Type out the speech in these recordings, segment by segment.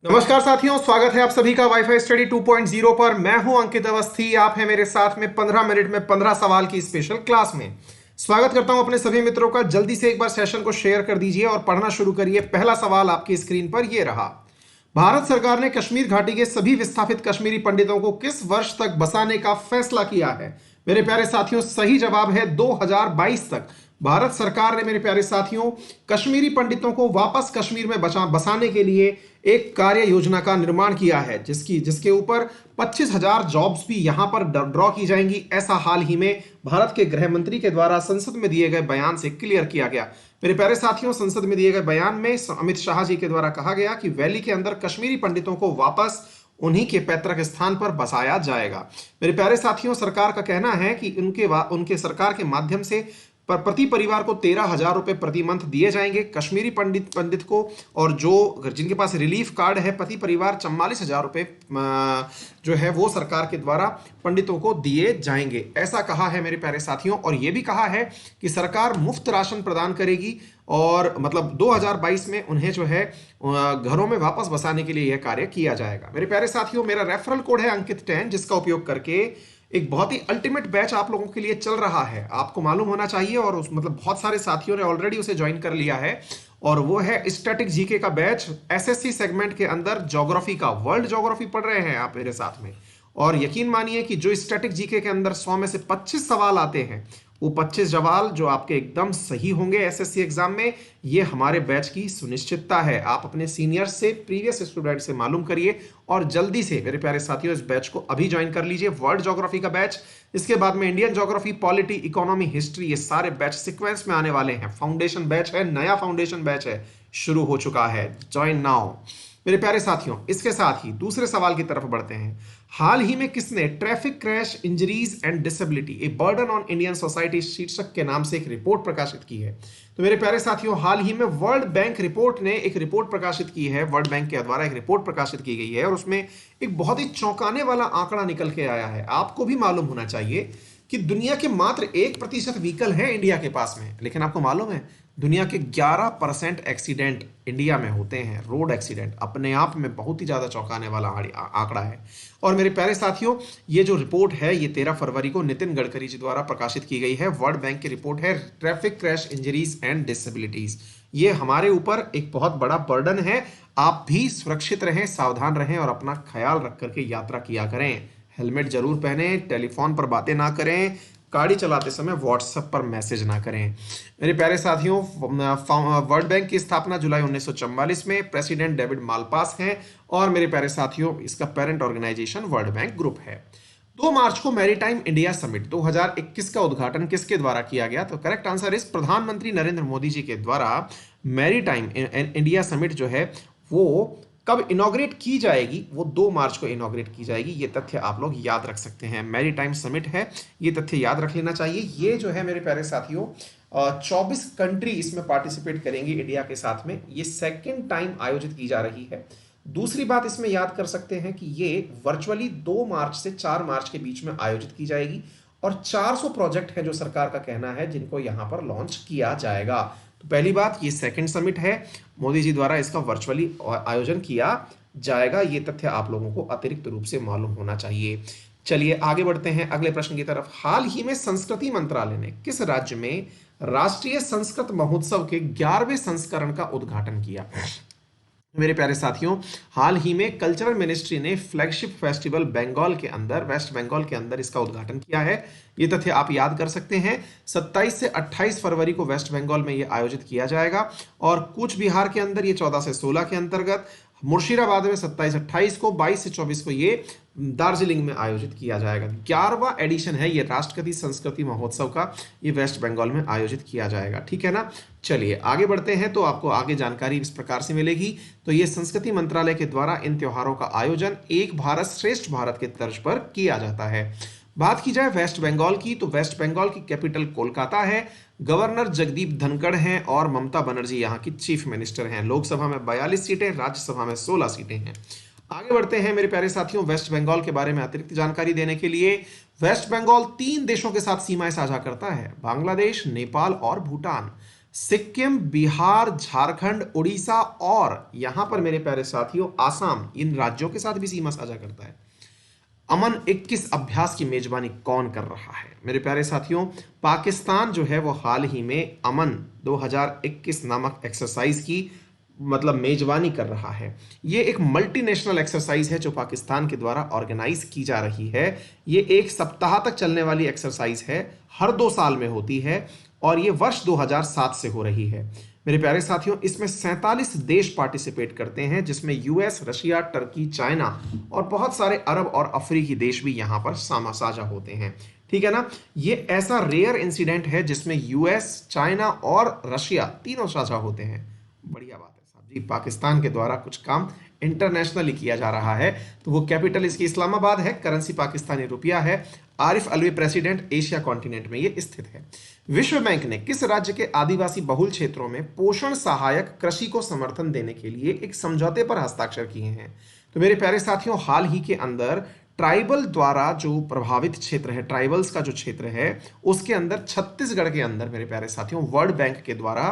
नमस्कार साथियों, स्वागत है आप सभी का वाईफाई स्टडी 2.0 पर। मैं हूं अंकित अवस्थी। आप हैं मेरे साथ में 15 मिनट में 15 सवाल की स्पेशल क्लास में। स्वागत करता हूं अपने सभी मित्रों का। जल्दी से एक बार सेशन को शेयर कर दीजिए और पढ़ना शुरू करिए। पहला सवाल आपकी स्क्रीन पर यह रहा। भारत सरकार ने कश्मीर घाटी के सभी विस्थापित कश्मीरी पंडितों को किस वर्ष तक बसाने का फैसला किया है? मेरे प्यारे साथियों, सही जवाब है 2022 तक। भारत सरकार ने मेरे प्यारे साथियों कश्मीरी पंडितों को वापस कश्मीर में बसाने के लिए एक कार्य योजना का निर्माण किया है, जिसके ऊपर 25,000 जॉब्स भी यहां पर ड्रॉ की जाएंगी। ऐसा हाल ही में भारत के गृह मंत्री के द्वारा संसद में दिए गए बयान से क्लियर किया गया। मेरे प्यारे साथियों, संसद में दिए गए बयान में अमित शाह जी के द्वारा कहा गया कि वैली के अंदर कश्मीरी पंडितों को वापस उन्हीं के पैतृक स्थान पर बसाया जाएगा। मेरे प्यारे साथियों, सरकार का कहना है कि उनके सरकार के माध्यम से प्रति परिवार को 13,000 रुपए प्रति मंथ दिए जाएंगे कश्मीरी पंडित को, और जो जिनके पास रिलीफ कार्ड है प्रति परिवार 44,000 रुपए जो है वो सरकार के द्वारा पंडितों को दिए जाएंगे। ऐसा कहा है मेरे प्यारे साथियों। और ये भी कहा है कि सरकार मुफ्त राशन प्रदान करेगी और मतलब 2022 में उन्हें जो है घरों में वापस बसाने के लिए यह कार्य किया जाएगा। मेरे प्यारे साथियों, मेरा रेफरल कोड है अंकित 10, जिसका उपयोग करके एक बहुत ही अल्टीमेट बैच आप लोगों के लिए चल रहा है। आपको मालूम होना चाहिए, और उस मतलब बहुत सारे साथियों ने ऑलरेडी उसे ज्वाइन कर लिया है, और वो है स्टैटिक जीके का बैच। एसएससी सेगमेंट के अंदर ज्योग्राफी का, वर्ल्ड ज्योग्राफी पढ़ रहे हैं आप मेरे साथ में। और यकीन मानिए कि जो स्टैटिक जीके के अंदर 100 में से 25 सवाल आते हैं, वो 25 सवाल जो आपके एकदम सही होंगे एसएससी एग्जाम में, ये हमारे बैच की सुनिश्चितता है। आप अपने सीनियर से, प्रीवियस स्टूडेंट से मालूम करिए और जल्दी से मेरे प्यारे साथियों इस बैच को अभी ज्वाइन कर लीजिए, वर्ल्ड ज्योग्राफी का बैच। इसके बाद में Indian geography, polity, economy, history, ये सारे बैच सीक्वेंस में आने वाले हैं। फाउंडेशन बैच है, नया फाउंडेशन बैच है, शुरू हो चुका है। ज्वाइन नाउ मेरे प्यारे साथियों। इसके साथ ही दूसरे सवाल की तरफ बढ़ते हैं। हाल ही में किसने traffic crash injuries and disability a burden on Indian society शीर्षक के नाम से एक रिपोर्ट प्रकाशित की है? तो मेरे प्यारे साथियों, हाल ही में वर्ल्ड बैंक रिपोर्ट ने एक रिपोर्ट प्रकाशित की है। वर्ल्ड बैंक के द्वारा एक रिपोर्ट प्रकाशित की गई है और उसमें एक बहुत ही चौंकाने वाला आंकड़ा निकल के आया है। आपको भी मालूम होना चाहिए कि दुनिया के मात्र 1% व्हीकल है इंडिया के पास में, लेकिन आपको मालूम है दुनिया के 11% एक्सीडेंट इंडिया में होते हैं, रोड एक्सीडेंट। अपने आप में बहुत ही ज्यादा चौंकाने वाला आंकड़ा है। और मेरे प्यारे साथियों, ये जो रिपोर्ट है ये 13 फरवरी को नितिन गडकरी जी द्वारा प्रकाशित की गई है। वर्ल्ड बैंक की रिपोर्ट है, traffic crash injuries and disabilities. ये हमारे ऊपर एक बहुत बड़ा बर्डन है। आप भी सुरक्षित रहें, सावधान रहें और अपना ख्याल रख करके यात्रा किया करें। हेलमेट जरूर पहने, टेलीफोन पर बातें ना करें, गाड़ी चलाते समय व्हाट्सएप पर मैसेज ना करें। मेरे प्यारे साथियों, वर्ल्ड बैंक की स्थापना जुलाई 1944 में प्रेसिडेंट डेविड मालपास हैं, और मेरे प्यारे साथियों इसका parent organisation world bank group है। 2 मार्च को मैरीटाइम इंडिया समिट 2021 का उद्घाटन किसके द्वारा किया गया? तो करेक्ट आंसर इस प्रधानमंत्री नरेंद्र मोदी जी के द्वारा मैरीटाइम इंडिया समिट जो है वो कब इनॉग्रेट की जाएगी? वो 2 मार्च को इनॉग्रेट की जाएगी। ये तथ्य आप लोग याद रख सकते हैं। मैरीटाइम समिट है, ये तथ्य याद रख लेना चाहिए। ये जो है मेरे प्यारे साथियों 24 कंट्री इसमें पार्टिसिपेट करेंगी इंडिया के साथ में। ये सेकेंड टाइम आयोजित की जा रही है। दूसरी बात इसमें याद कर सकते हैं कि ये वर्चुअली 2 मार्च से 4 मार्च के बीच में आयोजित की जाएगी, और 400 प्रोजेक्ट है जो सरकार का कहना है जिनको यहां पर लॉन्च किया जाएगा। तो पहली बात, ये सेकंड समिट है, मोदी जी द्वारा इसका वर्चुअली आयोजन किया जाएगा। ये तथ्य आप लोगों को अतिरिक्त रूप से मालूम होना चाहिए। चलिए आगे बढ़ते हैं अगले प्रश्न की तरफ। हाल ही में संस्कृति मंत्रालय ने किस राज्य में राष्ट्रीय संस्कृत महोत्सव के 11वें संस्करण का उद्घाटन किया? मेरे प्यारे साथियों, हाल ही में कल्चरल मिनिस्ट्री ने फ्लैगशिप फेस्टिवल बंगाल के अंदर, वेस्ट बंगाल के अंदर इसका उद्घाटन किया है। ये तथ्य आप याद कर सकते हैं। 27 से 28 फरवरी को वेस्ट बंगाल में ये आयोजित किया जाएगा, और कूच बिहार के अंदर ये 14 से 16 के अंतर्गत, मुर्शिदाबाद में 27-28 को, 22 से 24 को ये दार्जिलिंग में आयोजित किया जाएगा। 11वां एडिशन है ये राष्ट्रपति संस्कृति महोत्सव का, ये वेस्ट बंगाल में आयोजित किया जाएगा। ठीक है ना? चलिए आगे बढ़ते हैं, तो आपको आगे जानकारी इस प्रकार से मिलेगी। तो ये संस्कृति मंत्रालय के द्वारा इन त्योहारों का आयोजन एक भारत श्रेष्ठ भारत के तर्ज पर किया जाता है। बात की जाए वेस्ट बंगाल की, तो वेस्ट बंगाल की कैपिटल कोलकाता है। गवर्नर जगदीप धनखड़ हैं और ममता बनर्जी यहाँ की चीफ मिनिस्टर हैं। लोकसभा में 42 सीटें, राज्यसभा में 16 सीटें हैं। आगे बढ़ते हैं मेरे प्यारे साथियों, वेस्ट बंगाल के बारे में अतिरिक्त जानकारी देने के लिए। वेस्ट बंगाल 3 देशों के साथ सीमाएं साझा करता है, बांग्लादेश, नेपाल और भूटान। सिक्किम, बिहार, झारखंड, उड़ीसा और यहां पर मेरे प्यारे साथियों आसाम, इन राज्यों के साथ भी सीमा साझा करता है। अमन 21 अभ्यास की मेजबानी कौन कर रहा है? मेरे प्यारे साथियों, पाकिस्तान जो है वो हाल ही में अमन 2021 नामक एक्सरसाइज की मेजबानी कर रहा है। ये एक मल्टीनेशनल एक्सरसाइज है जो पाकिस्तान के द्वारा ऑर्गेनाइज की जा रही है। ये एक सप्ताह तक चलने वाली एक्सरसाइज है, हर 2 साल में होती है और ये वर्ष 2007 से हो रही है। मेरे प्यारे साथियों, इसमें 47 देश पार्टिसिपेट करते हैं, जिसमें यूएस, रशिया, टर्की, चाइना और बहुत सारे अरब और अफ्रीकी देश भी यहां पर साझा होते हैं। ठीक है ना? ये ऐसा रेयर इंसिडेंट है जिसमें यूएस, चाइना और रशिया तीनों साझा होते हैं। बढ़िया बात है साहब जी, पाकिस्तान के द्वारा कुछ काम इंटरनेशनली किया जा रहा है। तो वो कैपिटल इसकी इस्लामाबाद है, करेंसी पाकिस्तानी रुपया है। Arif Alvi president, Asia continent में ये स्थित है। विश्व बैंक ने किस राज्य के आदिवासी बहुल क्षेत्रों में पोषण सहायक कृषि को समर्थन देने के लिए एक समझौते पर हस्ताक्षर किए हैं? तो मेरे प्यारे साथियों, हाल ही के अंदर ट्राइबल द्वारा जो प्रभावित क्षेत्र है, ट्राइबल्स का जो क्षेत्र है, उसके अंदर छत्तीसगढ़ के अंदर मेरे प्यारे साथियों वर्ल्ड बैंक के द्वारा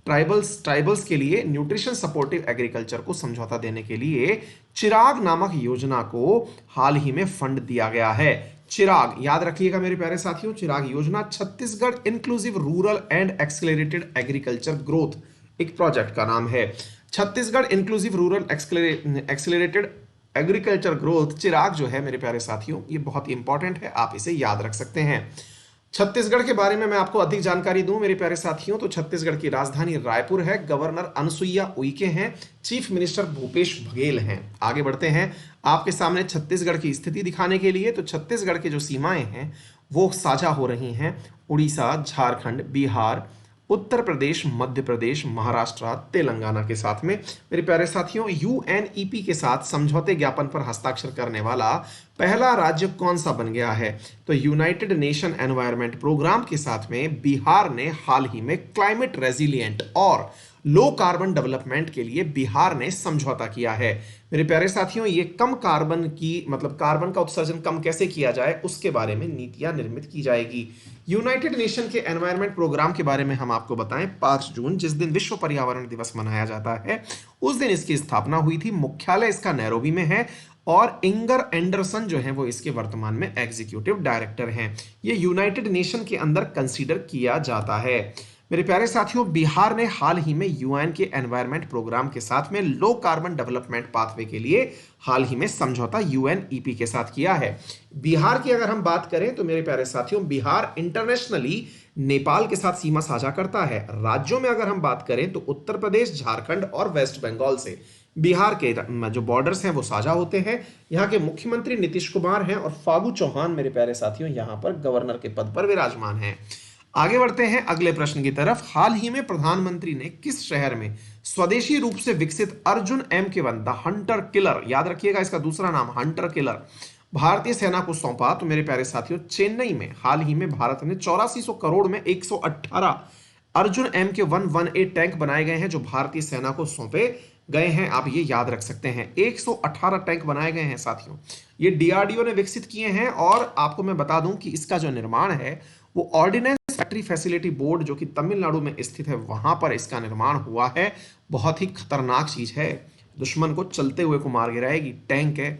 ट्राइबल्स के लिए न्यूट्रिशन सपोर्टिव एग्रीकल्चर को समझौता देने के लिए चिराग नामक योजना को हाल ही में फंड दिया गया है। चिराग याद रखिएगा मेरे प्यारे साथियों, चिराग योजना Chhattisgarh inclusive rural and accelerated agriculture growth एक प्रोजेक्ट का नाम है। Chhattisgarh inclusive rural accelerated agriculture growth, Chirag जो है मेरे प्यारे साथियों, ये बहुत ही इंपॉर्टेंट है, आप इसे याद रख सकते हैं। छत्तीसगढ़ के बारे में मैं आपको अधिक जानकारी दूं मेरे प्यारे साथियों, तो छत्तीसगढ़ की राजधानी रायपुर है, गवर्नर अनुसुईया उइके हैं, चीफ मिनिस्टर भूपेश बघेल हैं। आगे बढ़ते हैं आपके सामने छत्तीसगढ़ की स्थिति दिखाने के लिए। तो छत्तीसगढ़ की जो सीमाएं हैं वो साझा हो रही हैं उड़ीसा, झारखंड, बिहार, उत्तर प्रदेश, मध्य प्रदेश, महाराष्ट्र, तेलंगाना के साथ में। मेरे प्यारे साथियों, यूएनईपी के साथ समझौते ज्ञापन पर हस्ताक्षर करने वाला पहला राज्य कौन सा बन गया है? तो यूनाइटेड नेशन एनवायरनमेंट प्रोग्राम के साथ में बिहार ने हाल ही में क्लाइमेट रेजिलिएंट और लो कार्बन डेवलपमेंट के लिए बिहार ने समझौता किया है। मेरे प्यारे साथियों, ये कम कार्बन की कार्बन का उत्सर्जन कम कैसे किया जाए उसके बारे में नीतियां निर्मित की जाएगी। यूनाइटेड नेशन के एनवायरनमेंट प्रोग्राम के बारे में हम आपको बताएं, 5 जून जिस दिन विश्व पर्यावरण दिवस मनाया जाता है उस दिन इसकी स्थापना हुई थी। मुख्यालय इसका नैरोबी में है और इंगर एंडरसन जो है वो इसके वर्तमान में एग्जीक्यूटिव डायरेक्टर हैं। ये यूनाइटेड नेशन के अंदर कंसीडर किया जाता है। मेरे प्यारे साथियों, बिहार ने हाल ही में यूएन के एनवायरनमेंट प्रोग्राम के साथ में लो कार्बन डेवलपमेंट पाथवे के लिए हाल ही में समझौता यूएनईपी के साथ किया है। बिहार की अगर हम बात करें तो मेरे प्यारे साथियों, बिहार इंटरनेशनली नेपाल के साथ सीमा साझा करता है। राज्यों में अगर हम बात करें तो उत्तर प्रदेश, झारखंड और वेस्ट बंगाल से बिहार के जो बॉर्डर्स हैं वो साझा होते हैं। यहाँ के मुख्यमंत्री नीतीश कुमार हैं और फागू चौहान मेरे प्यारे साथियों यहाँ पर गवर्नर के पद पर विराजमान हैं। आगे बढ़ते हैं अगले प्रश्न की तरफ। हाल ही में प्रधानमंत्री ने किस शहर में स्वदेशी रूप से विकसित Arjun MK1 the Hunter killer, याद रखिएगा इसका दूसरा नाम हंटर किलर, भारतीय सेना को सौंपा? तो मेरे प्यारे साथियों, चेन्नई में हाल ही में भारत ने 8400 करोड़ में 118 अर्जुन MK1-1A टैंक बनाए गए हैं जो भारतीय सेना को सौंपे गए हैं। आप ये याद रख सकते हैं, 118 टैंक बनाए गए हैं साथियों। ये डीआरडीओ ने विकसित किए हैं और आपको मैं बता दूं कि इसका जो निर्माण है वो ऑर्डिनेंस फैक्ट्री फैसिलिटी बोर्ड जो कि तमिलनाडु में स्थित है वहां पर इसका निर्माण हुआ है। बहुत ही खतरनाक चीज है, दुश्मन को चलते हुए को मार गिराएगी, टैंक है।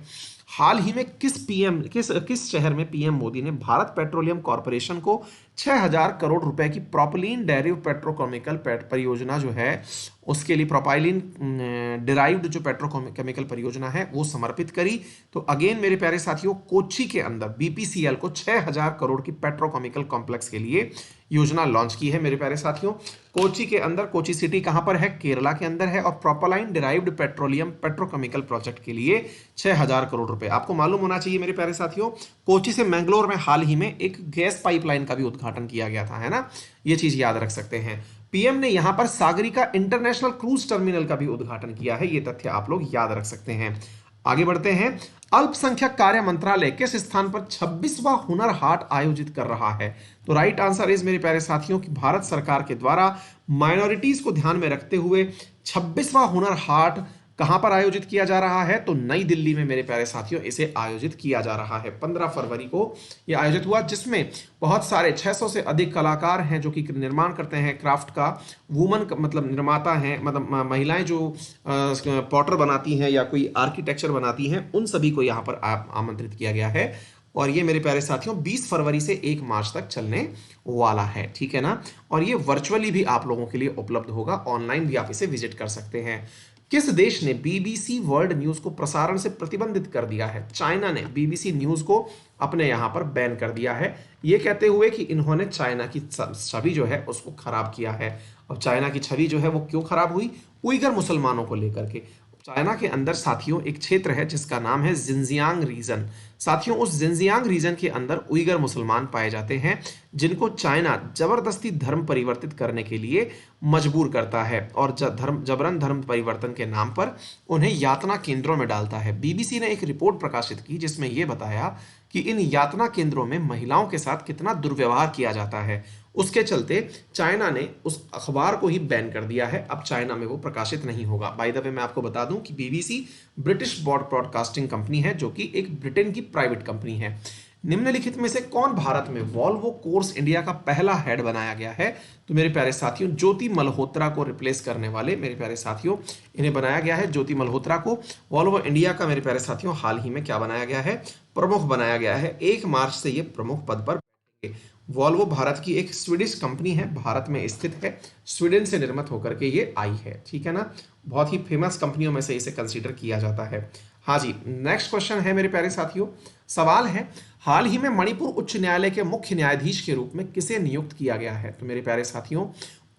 हाल ही में किस शहर में पीएम मोदी ने भारत पेट्रोलियम कॉर्पोरेशन को 6000 करोड़ रुपए की प्रोपिलीन डेरिव पेट्रोकेमिकल परियोजना जो है उसके लिए प्रोपाइलिन डिराइव्ड जो पेट्रोकेमिकल परियोजना है वो समर्पित करी? तो अगेन मेरे प्यारे साथियों, कोच्चि के अंदर बीपीसीएल को 6000 करोड़ की पेट्रोकेमिकल कॉम्प्लेक्स के लिए योजना लॉन्च की है। मेरे प्यारे साथियों, कोच्चि के अंदर, कोच्चि सिटी कहां पर है? केरला के अंदर है और propylene derived petroleum petrochemical project के लिए 6000 करोड़ रुपए। आपको मालूम होना चाहिए मेरे प्यारे साथियों, कोच्चि से मैंगलोर में हाल ही में एक गैस पाइपलाइन का भी उद्घाटन किया गया था, है ना? ये चीज याद रख सकते हैं। पीएम ने यहां पर सागरिका इंटरनेशनल क्रूज टर्मिनल का भी उद्घाटन किया है। ये तथ्य आप लोग याद रख सकते हैं। आगे बढ़ते हैं। अल्पसंख्यक कार्य मंत्रालय किस स्थान पर 26वां हुनर हाट आयोजित कर रहा है? तो राइट आंसर इज मेरे प्यारे साथियों कि भारत सरकार के द्वारा माइनॉरिटीज को ध्यान में रखते हुए 26वां हुनर हाट कहां पर आयोजित किया जा रहा है? तो नई दिल्ली में मेरे प्यारे साथियों इसे आयोजित किया जा रहा है। 15 फरवरी को यह आयोजित हुआ, जिसमें बहुत सारे 600 से अधिक कलाकार हैं जो कि निर्माण करते हैं क्राफ्ट का, वुमन मतलब निर्माता हैं, मतलब महिलाएं जो पॉटर बनाती हैं या कोई आर्किटेक्चर बनाती हैं, उन सभी को यहाँ पर आमंत्रित किया गया है। और ये मेरे प्यारे साथियों 20 फरवरी से 1 मार्च तक चलने वाला है, ठीक है ना। और ये वर्चुअली भी आप लोगों के लिए उपलब्ध होगा, ऑनलाइन भी आप इसे विजिट कर सकते हैं। किस देश ने बीबीसी वर्ल्ड न्यूज को प्रसारण से प्रतिबंधित कर दिया है? चाइना ने बीबीसी न्यूज को अपने यहां पर बैन कर दिया है, ये कहते हुए कि इन्होंने चाइना की छवि जो है उसको खराब किया है। और चाइना की छवि जो है वो क्यों खराब हुई? उइगर मुसलमानों को लेकर के। चाइना के अंदर साथियों एक क्षेत्र है जिसका नाम है जिनजियांग रीजन। साथियों उस जिनजियांग रीजन के अंदर उइगर मुसलमान पाए जाते हैं, जिनको चाइना जबरदस्ती धर्म परिवर्तित करने के लिए मजबूर करता है और जबरन धर्म परिवर्तन के नाम पर उन्हें यातना केंद्रों में डालता है। बीबीसी ने एक रिपोर्ट प्रकाशित की जिसमें यह बताया कि इन यातना केंद्रों में महिलाओं के साथ कितना दुर्व्यवहार किया जाता है। उसके चलते चाइना ने उस अखबार को ही बैन कर दिया है, अब चाइना में वो प्रकाशित नहीं होगा। बाय द वे मैं आपको बता दूं कि बीबीसी ब्रिटिश ब्रॉडकास्टिंग कंपनी है, जो कि एक ब्रिटेन की प्राइवेट कंपनी है। निम्नलिखित में से कौन भारत में वॉल्वो कोर्स इंडिया का पहला हेड बनाया गया है? तो मेरे प्यारे साथियों ज्योति मल्होत्रा को रिप्लेस करने वाले मेरे प्यारे साथियों इन्हें बनाया गया है। ज्योति मल्होत्रा को वॉल्वो इंडिया का मेरे प्यारे साथियों हाल ही में क्या बनाया गया है? प्रमुख बनाया गया है। 1 मार्च से ये प्रमुख पद पर बैठेंगे। वॉल्वो भारत की एक स्वीडिश कंपनी है, भारत में स्थित है, स्वीडन से निर्मित होकर के ये आई है, ठीक है ना। बहुत ही फेमस कंपनियों में से इसे कंसीडर किया जाता है। हाँ जी, नेक्स्ट क्वेश्चन है मेरे प्यारे साथियों, सवाल है हाल ही में मणिपुर उच्च न्यायालय के मुख्य न्यायाधीश के रूप में किसे नियुक्त किया गया है? तो मेरे प्यारे साथियों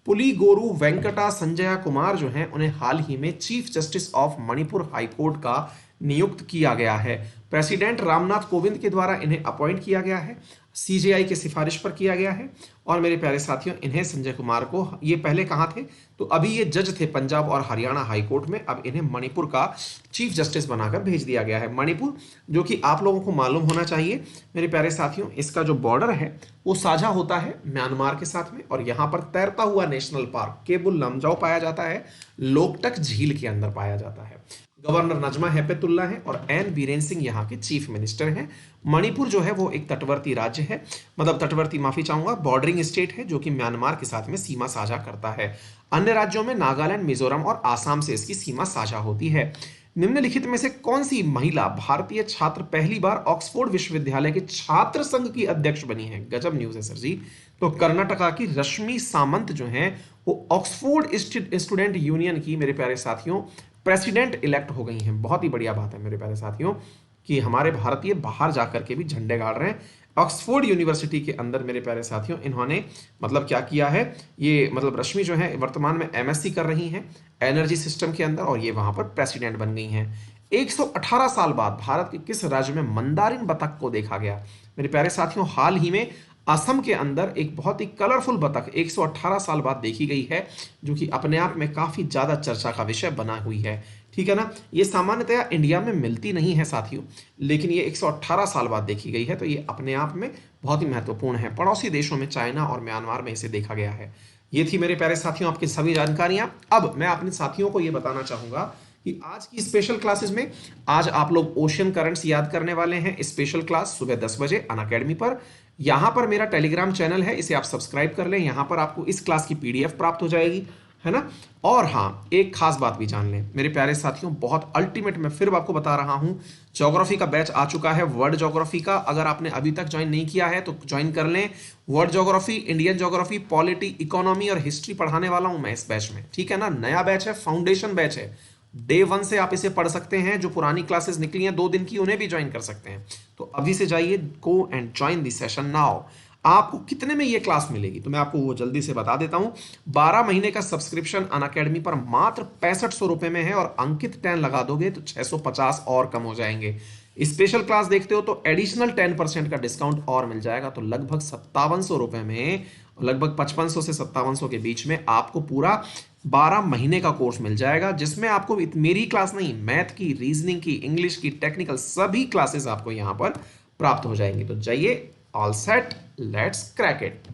पुलिगोरु वेंकटा संजय कुमार जो हैं उन्हें हाल ही में chief justice of Manipur high court का नियुक्त किया गया है। प्रेसिडेंट रामनाथ कोविंद के द्वारा इन्हें अपॉइंट किया गया है, सीजेआई की सिफारिश पर किया गया है। और मेरे प्यारे साथियों इन्हें संजय कुमार को, ये पहले कहाँ थे? तो अभी ये जज थे पंजाब और हरियाणा हाई कोर्ट में, अब इन्हें मणिपुर का चीफ जस्टिस बनाकर भेज दिया गया है। मणिपुर जो कि आप लोगों को मालूम होना चाहिए मेरे प्यारे साथियों, इसका जो बॉर्डर है वो साझा होता है म्यांमार के साथ में, और यहाँ पर तैरता हुआ नेशनल पार्क केबुल लमजाओ पाया जाता है, लोकटक झील के अंदर पाया जाता है। गवर्नर नजमा हेपतुल्ला हैं और एन बीरेन सिंह यहाँ के चीफ मिनिस्टर हैं। मणिपुर जो है वो एक तटवर्ती राज्य है, मतलब तटवर्ती माफी चाहूंगा, बॉर्डरिंग स्टेट है जो कि म्यांमार के साथ में सीमा साझा करता है। अन्य राज्यों में नागालैंड, मिजोरम और आसाम से इसकी सीमा साझा होती है। निम्नलिखित में से कौन सी महिला भारतीय छात्र पहली बार ऑक्सफोर्ड विश्वविद्यालय के छात्र संघ की अध्यक्ष बनी है? गजब न्यूज है सर जी। तो कर्नाटका की रश्मि सामंत जो हैं वो ऑक्सफोर्ड स्टूडेंट यूनियन की मेरे प्यारे साथियों प्रेसिडेंट इलेक्ट हो गई हैं। बहुत ही बढ़िया बात है मेरे प्यारे साथियों कि हमारे भारतीय बाहर जाकर के भी झंडे गाड़ रहे हैं। ऑक्सफोर्ड यूनिवर्सिटी के अंदर मेरे प्यारे साथियों इन्होंने मतलब क्या किया है, ये मतलब रश्मि जो है वर्तमान में एमएससी कर रही हैं एनर्जी सिस्टम के अंदर, और ये वहां पर प्रेसिडेंट बन गई हैं। 118 साल बाद भारत के किस राज्य में मंदारिन बतख को देखा गया? मेरे प्यारे साथियों हाल ही में असम के अंदर एक बहुत ही कलरफुल बतख 118 साल बाद देखी गई है, जो कि अपने आप में काफी ज्यादा चर्चा का विषय बना हुई है, ठीक है ना। ये सामान्यतया इंडिया में मिलती नहीं है साथियों, लेकिन ये 118 साल बाद देखी गई है, तो ये अपने आप में बहुत ही महत्वपूर्ण है। पड़ोसी देशों में चाइना और म्यांमार में इसे देखा गया है। ये थी मेरे प्यारे साथियों आपकी सभी जानकारियां। अब मैं अपने साथियों को ये बताना चाहूंगा कि आज की स्पेशल क्लासेस में आज आप लोग ओशियन करंट्स याद करने वाले हैं। स्पेशल क्लास सुबह 10 बजे अनअकैडमी पर। यहां पर मेरा टेलीग्राम चैनल है, इसे आप सब्सक्राइब कर लें, यहां पर आपको इस क्लास की पीडीएफ प्राप्त हो जाएगी, है ना। और हाँ, एक खास बात भी जान लें मेरे प्यारे साथियों, बहुत अल्टीमेट मैं फिर आपको बता रहा हूं, ज्योग्राफी का बैच आ चुका है, वर्ल्ड ज्योग्राफी का। अगर आपने अभी तक ज्वाइन नहीं किया है तो ज्वाइन कर लें। World geography, Indian geography, polity, economy और हिस्ट्री पढ़ाने वाला हूं मैं इस बैच में, ठीक है ना। नया बैच है, फाउंडेशन बैच है, डे 1 से आप इसे पढ़ सकते हैं। जो पुरानी क्लासेस निकली हैं 2 दिन की, उन्हें भी ज्वाइन कर सकते हैं। तो अभी से जाइए, go and join the session now. आपको कितने में ये क्लास मिलेगी तो मैं आपको वो जल्दी से बता देता हूं। 12 महीने का सब्सक्रिप्शन अनअकैडमी पर मात्र 6500 रुपए में है, और अंकित 10 लगा दोगे तो 650 और कम हो जाएंगे। स्पेशल क्लास देखते हो तो एडिशनल 10% का डिस्काउंट और मिल जाएगा, तो लगभग 5700 रुपए में, लगभग 5500 से 5700 के बीच में आपको पूरा 12 महीने का कोर्स मिल जाएगा, जिसमें आपको मेरी क्लास नहीं, मैथ की, रीजनिंग की, इंग्लिश की, टेक्निकल सभी क्लासेस आपको यहां पर प्राप्त हो जाएंगी। तो जाइए, all set, let's crack it.